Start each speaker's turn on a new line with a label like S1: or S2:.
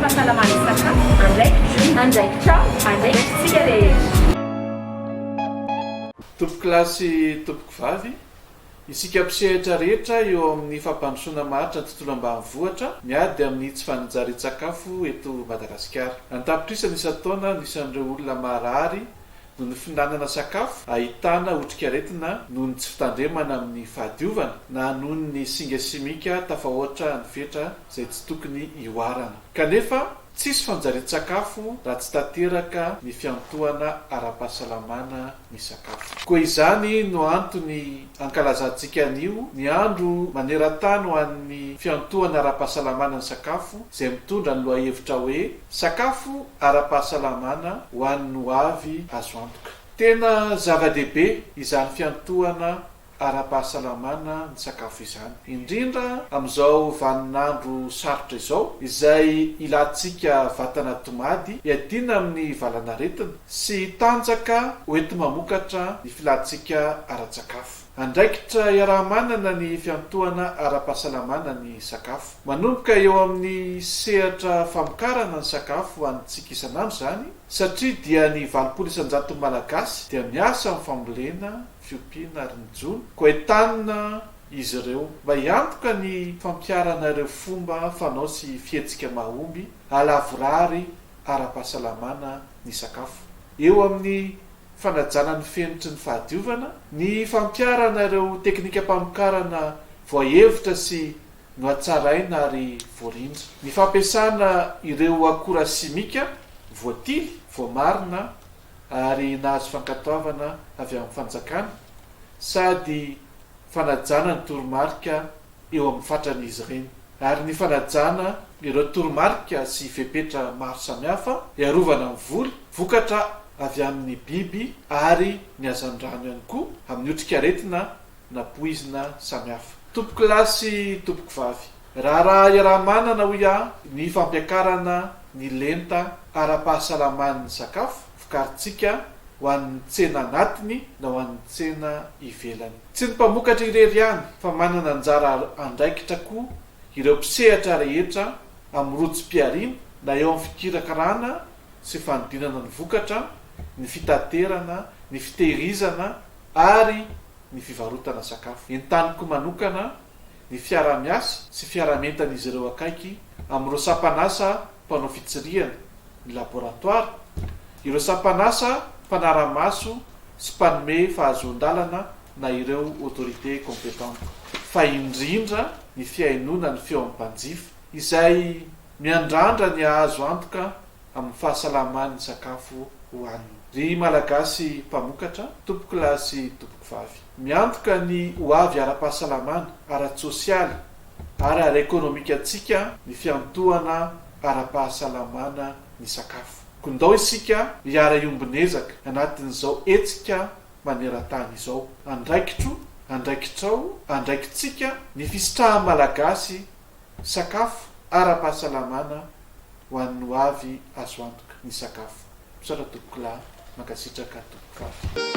S1: ara-pahasalamana sakafo andraikitra andraikitsika rehetra.
S2: Tompoko lahy sy tompoko vavy, isika mpisehatra rehetra eo amin'ny fampandrosoana maritra ny tontolo ambanivohitra miady amin'ny tsy fanajarian-tsakafo eto Madagasikara. An-tapitrisany isan-taona nisan'ireo olona marary noho ny finanana sakafo ahitana otrikaretina noho ny tsy fitandremana amin'ny fahadiovana na noho ny singa simika tafahoatra ny fetra izay tsy tokony ioarana. Kanefa tsisy fanjarian-tsakafo raha tsy tanteraka ny fiantohana ara-pahasalamana ny sakafo. Koa izany no antony ankalazantsika anio ny andro maneran-tany ho an'ny fiantohana ara-pahasalamana ny sakafo, izay mitondra ny lohahevitra hoe sakafo ara-pahasalamana ho an'ny ho avy azo antoka. Tena zava-dehibe izany fiantohana ara-pahasalamana ny sakafo izany, indrindra amin'izao vaninandro sarotra izao izay ilantsika vatana tomady hiadiana amin'ny valanaretina sy tanjaka hoenti mamokatra ny filantsika ara-tsakafo. Andraikitra iaraha-manana ny fiantohana ara-pahasalamana ny sakafo. Manomboka eo amin'ny sehatra famokarana ny sakafo ho antsika isanandro izany, satria dia ny 20% malagasy dia miasa amin'ny fambolena, fiompiana ary ny jono, koa entanina izy ireo mba hiantoka ny fampiarana ireo fomba fanao sy fihetsika mahomby alavorary ara-pahasalamana ny sakafo. Eo amin'ny fanajana ny fenitry ny fahadiovana, ny fampiarana ireo teknika mpamokarana voahevitra sy nohatsaraina ary voarindra, ny fampiasana ireo akora simika voatily, voamarina ary nahazo fankatoavana avy amin'ny fanjakana, sady fanajana ny toromarika eo amin'ny fatran'izy ireny, ary ny fanajana ireo toromarika sy fepetra maro samihafa iarovana amin'ny volo, vokatra avy amin'ny biby ary ny hazan-drano ihany koa amin'ny otrikaretina na poizina samihafa. Tompoko lahy sy tompoko vavy, raha iaraha-manana hoy aho ny fampiakarana ny lenta ara-pahasalaman'ny sakafo vokaritsika ho an'ny tsena anatiny na ho an'ny tsena ivelany. Tsy ny mpamokatra irery ihany fa manana anjara andraikitra koa ireo mpisehatra rehetra amin'ny rojo-piarina na eo amin'ny fikirakarana sy fanodinana ny vokatra, ny fitaterana, ny fitehirizana ary ny fivarotana sakafo. Entaniko manokana ny fiara-miasa sy fiara-mentan'izy ireo akaiky amin'ireo sampanasa mpanao fitsirihana, ny laboratoara, ireo sampanasa mpanara-maso sy mpanome fahazoan-dalana na ireo autorité compétente, fa indrindra ny fiainona ny feo amin'ny mpanjifa izay miandrandra ny ahazo antoka amin'ny fahasalaman'ny sakafo hohanina. Ry malagasy mpamokatra, tompoko lahy sy tompoko vavy, miantoka ny ho avy ara-pahasalamana, ara-tsosialy ary ara-ekonomikatsika ny fiantohana ara-pahasalamana ny sakafo. Kondao isika hiara-iombonezaka anatin'izao hetsika maneran-tany izao. Andraikitrao, andraikitsika ny fisitrahan'ny malagasy sakafo ara-pahasalamana ho an'ny ho avy azo antoka ny sakafo. Misara tompoko lahy, mankasitraka tompoko vavy.